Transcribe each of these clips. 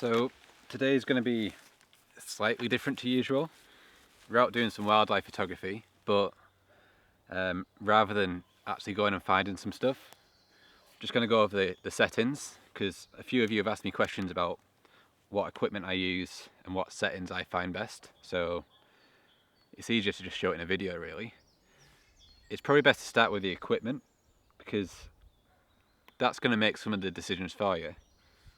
So today is going to be slightly different to usual. We're out doing some wildlife photography, but rather than actually going and finding some stuff, I'm just going to go over the settings, because a few of you have asked me questions about what equipment I use and what settings I find best. So it's easier to just show it in a video really. It's probably best to start with the equipment, because that's going to make some of the decisions for you.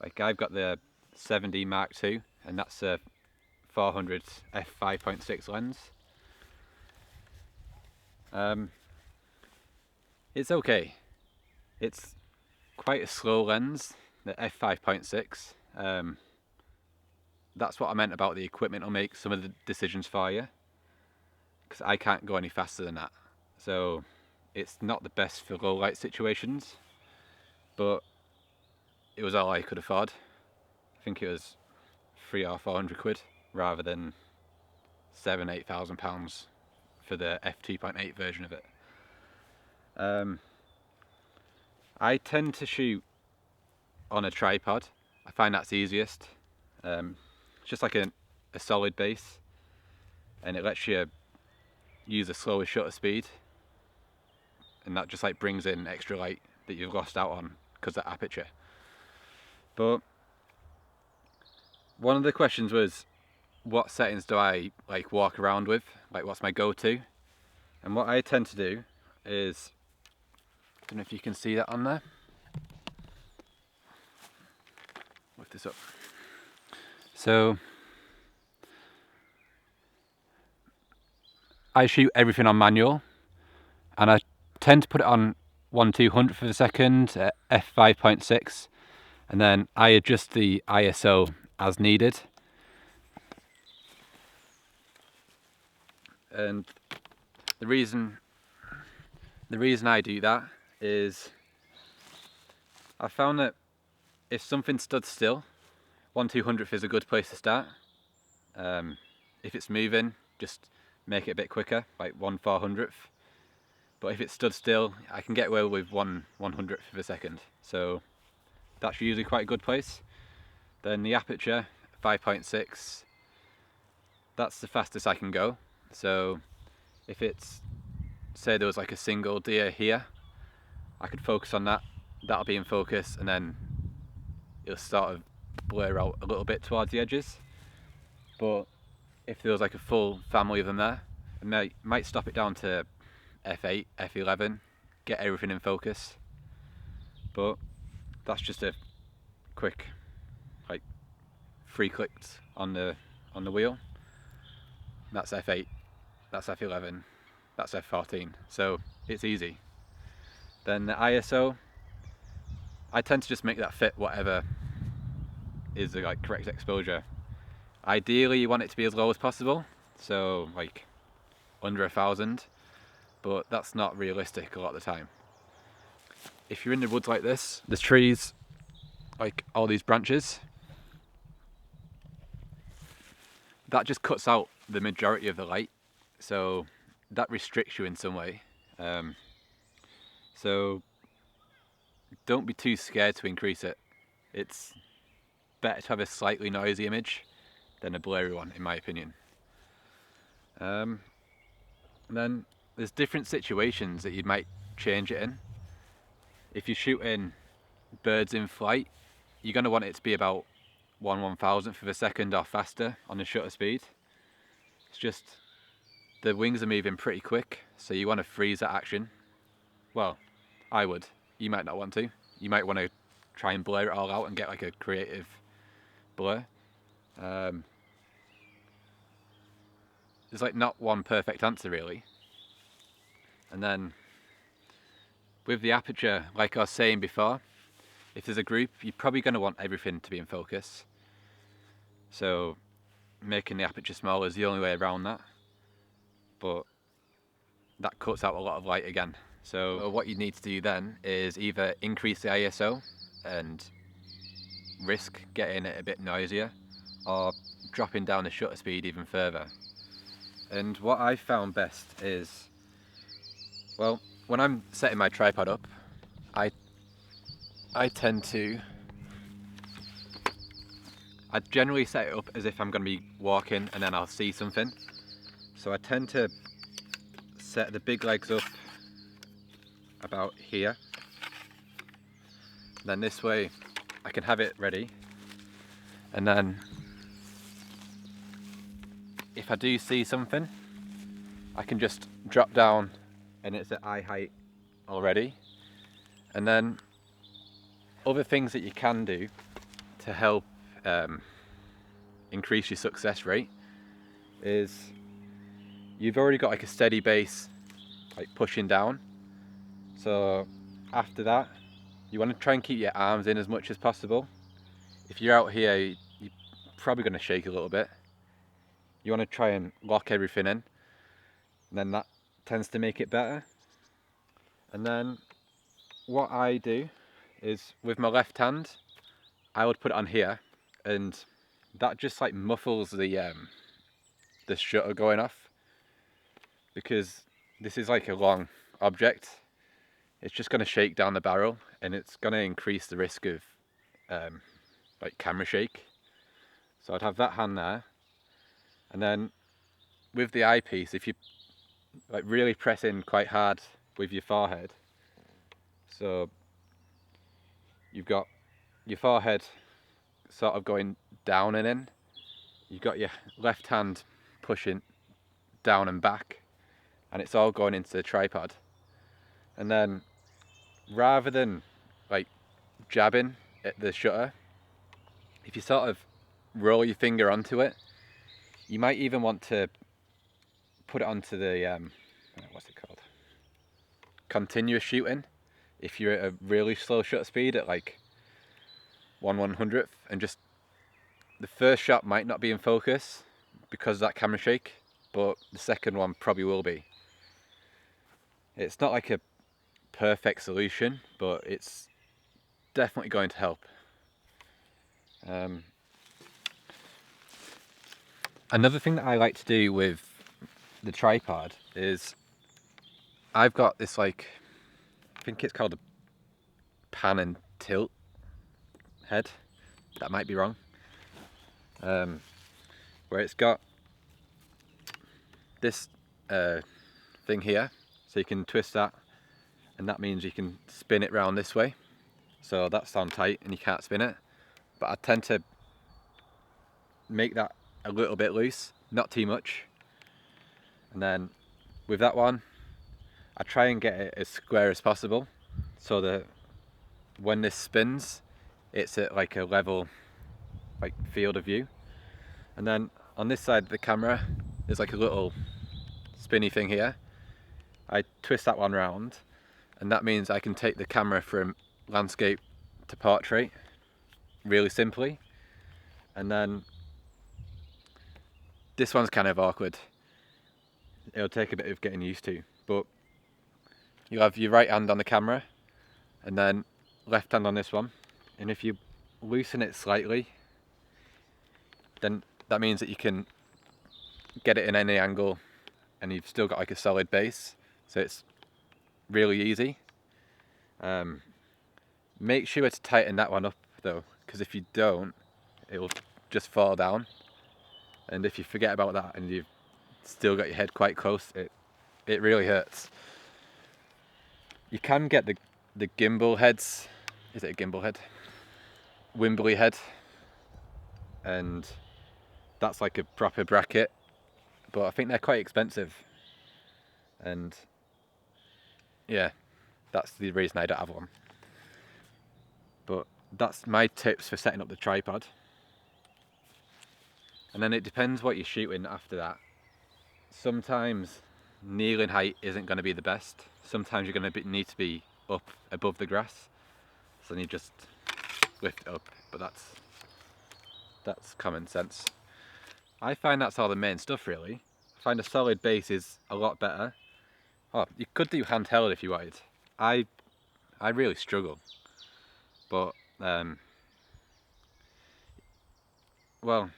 Like I've got the 7D Mark II, and that's a 400 f5.6 lens. It's okay. It's quite a slow lens, the f5.6. That's what I meant about the equipment will make some of the decisions for you, because I can't go any faster than that. So it's not the best for low light situations, but it was all I could afford. I think it was 300 or 400 quid rather than £8,000 for the f2.8 version of it. I tend to shoot on a tripod. I find that's easiest. It's just like a solid base, and it lets you use a slower shutter speed, and that just like brings in extra light that you've lost out on because of the aperture. But one of the questions was, what settings do I like walk around with? Like what's my go-to? And what I tend to do is, I don't know if you can see that on there. Lift this up. So I shoot everything on manual, and I tend to put it on 1/200th of a second at f5.6, and then I adjust the ISO as needed. And the reason I do that is I found that if something stood still, 1/200th is a good place to start. If it's moving, just make it a bit quicker, like 1/400th. But if it stood still, I can get away with 1/100th of a second. So that's usually quite a good place. Then the aperture, 5.6, that's the fastest I can go. So if it's, say there was like a single deer here, I could focus on that, that'll be in focus, and then it'll sort of blur out a little bit towards the edges. But if there was like a full family of them there, I might stop it down to f8, f11, get everything in focus. But that's just a quick, like 3 clicks on the wheel. That's f8, that's f11, that's f14. So it's easy. Then the ISO, I tend to just make that fit whatever is the like correct exposure. Ideally you want it to be as low as possible, so like under 1,000, but that's not realistic a lot of the time. If you're in the woods like this, there's trees, like all these branches, that just cuts out the majority of the light, so that restricts you in some way. So don't be too scared to increase it. It's better to have a slightly noisy image than a blurry one, in my opinion. And then there's different situations that you might change it in. If you're shooting birds in flight, you're going to want it to be about 1/1000th of a second or faster on the shutter speed. It's just the wings are moving pretty quick, so you want to freeze that action. Well, I would. You might not want to. You might want to try and blur it all out and get like a creative blur. There's like not one perfect answer really. And then with the aperture, like I was saying before, if there's a group, you're probably going to want everything to be in focus. So making the aperture small is the only way around that. But that cuts out a lot of light again. So what you need to do then is either increase the ISO and risk getting it a bit noisier, or dropping down the shutter speed even further. And what I found best is, well, when I'm setting my tripod up, I I generally set it up as if I'm going to be walking and then I'll see something. So I tend to set the big legs up about here. Then this way I can have it ready. And then if I do see something, I can just drop down and it's at eye height already. And then other things that you can do to help increase your success rate is you've already got like a steady base like pushing down. So after that, you want to try and keep your arms in as much as possible. If you're out here, you're probably going to shake a little bit. You want to try and lock everything in, and then that tends to make it better. And then what I do is with my left hand, I would put it on here, and that just like muffles the shutter going off, because this is like a long object. It's just going to shake down the barrel, and it's going to increase the risk of like camera shake. So I'd have that hand there, and then with the eyepiece, if you like really press in quite hard with your forehead, so you've got your forehead sort of going down and in, you've got your left hand pushing down and back, and it's all going into the tripod. And then rather than like jabbing at the shutter, if you sort of roll your finger onto it, you might even want to put it onto the what's it called, continuous shooting. If you're at a really slow shutter speed at like 1/100th, and just the first shot might not be in focus because of that camera shake, but the second one probably will be. It's not like a perfect solution, but it's definitely going to help. Another thing that I like to do with the tripod is I've got this, like, I think it's called a pan and tilt head, that might be wrong, where it's got this thing here, so you can twist that, and that means you can spin it round this way, so that's on tight and you can't spin it. But I tend to make that a little bit loose, not too much, and then with that one I try and get it as square as possible, so that when this spins it's at like a level like field of view. And then on this side of the camera there's like a little spinny thing here. I twist that one round, and that means I can take the camera from landscape to portrait really simply. And then this one's kind of awkward, it'll take a bit of getting used to, but you'll have your right hand on the camera and then left hand on this one, and if you loosen it slightly, then that means that you can get it in any angle and you've still got like a solid base, so it's really easy. Make sure to tighten that one up though, because if you don't, it will just fall down, and if you forget about that and you've still got your head quite close, it really hurts. You can get the gimbal heads, is it a gimbal head? Wimbly head, and that's like a proper bracket, but I think they're quite expensive, and yeah, that's the reason I don't have one. But that's my tips for setting up the tripod. And then it depends what you're shooting after that. Sometimes kneeling height isn't going to be the best. Sometimes you're going to need to be up above the grass, so then you just lift it up, but that's common sense. I find that's all the main stuff really. I find a solid base is a lot better. Oh, you could do handheld if you wanted. I really struggle, but well,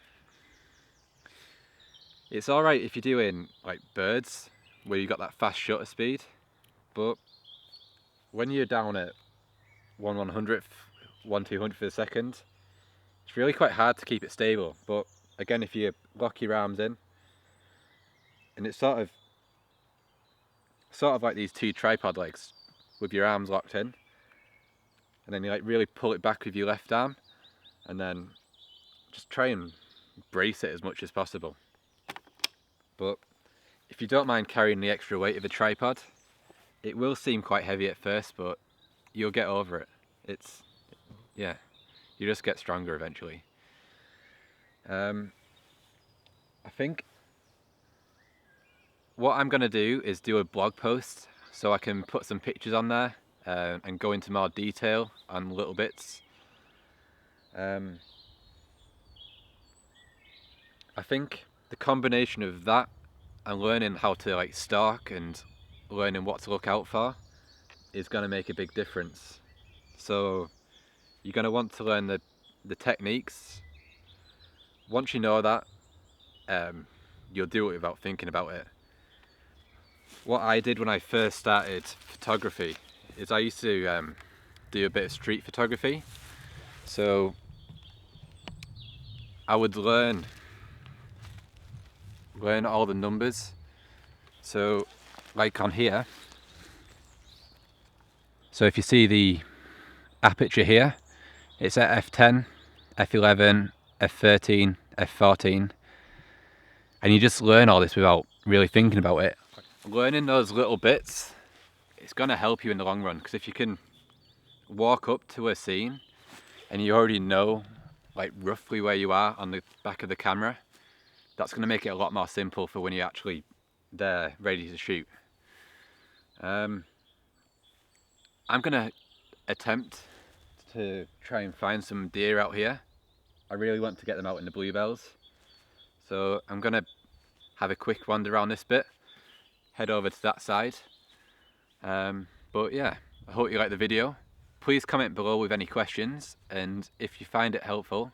it's alright if you're doing like birds where you got that fast shutter speed, but when you're down at 1/100th, 1/200th of a second, It's really quite hard to keep it stable, but again, if you lock your arms in, and it's sort of like these two tripod legs with your arms locked in, and then you like really pull it back with your left arm, and then just try and brace it as much as possible. But if you don't mind carrying the extra weight of a tripod, it will seem quite heavy at first, but you'll get over it. Yeah, you just get stronger eventually. I think what I'm gonna do is do a blog post so I can put some pictures on there and go into more detail on little bits. I think the combination of that and learning how to like stalk and learning what to look out for is going to make a big difference. So you're going to want to learn the techniques. Once you know that, you'll do it without thinking about it. What I did when I first started photography is I used to do a bit of street photography. So I would learn all the numbers. So like on here, so if you see the aperture here, it's at f10, f11, f13, f14, and you just learn all this without really thinking about it. Learning those little bits, it's going to help you in the long run, because if you can walk up to a scene and you already know like roughly where you are on the back of the camera, that's going to make it a lot more simple for when you're actually there ready to shoot. I'm going to attempt to try and find some deer out here. I really want to get them out in the bluebells, so I'm going to have a quick wander around this bit, head over to that side. But yeah, I hope you like the video. Please comment below with any questions, and if you find it helpful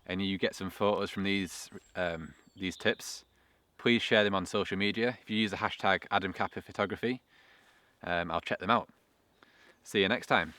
and you get some photos from these tips, please share them on social media. If you use the hashtag AdamKappa Photography, I'll check them out. See you next time.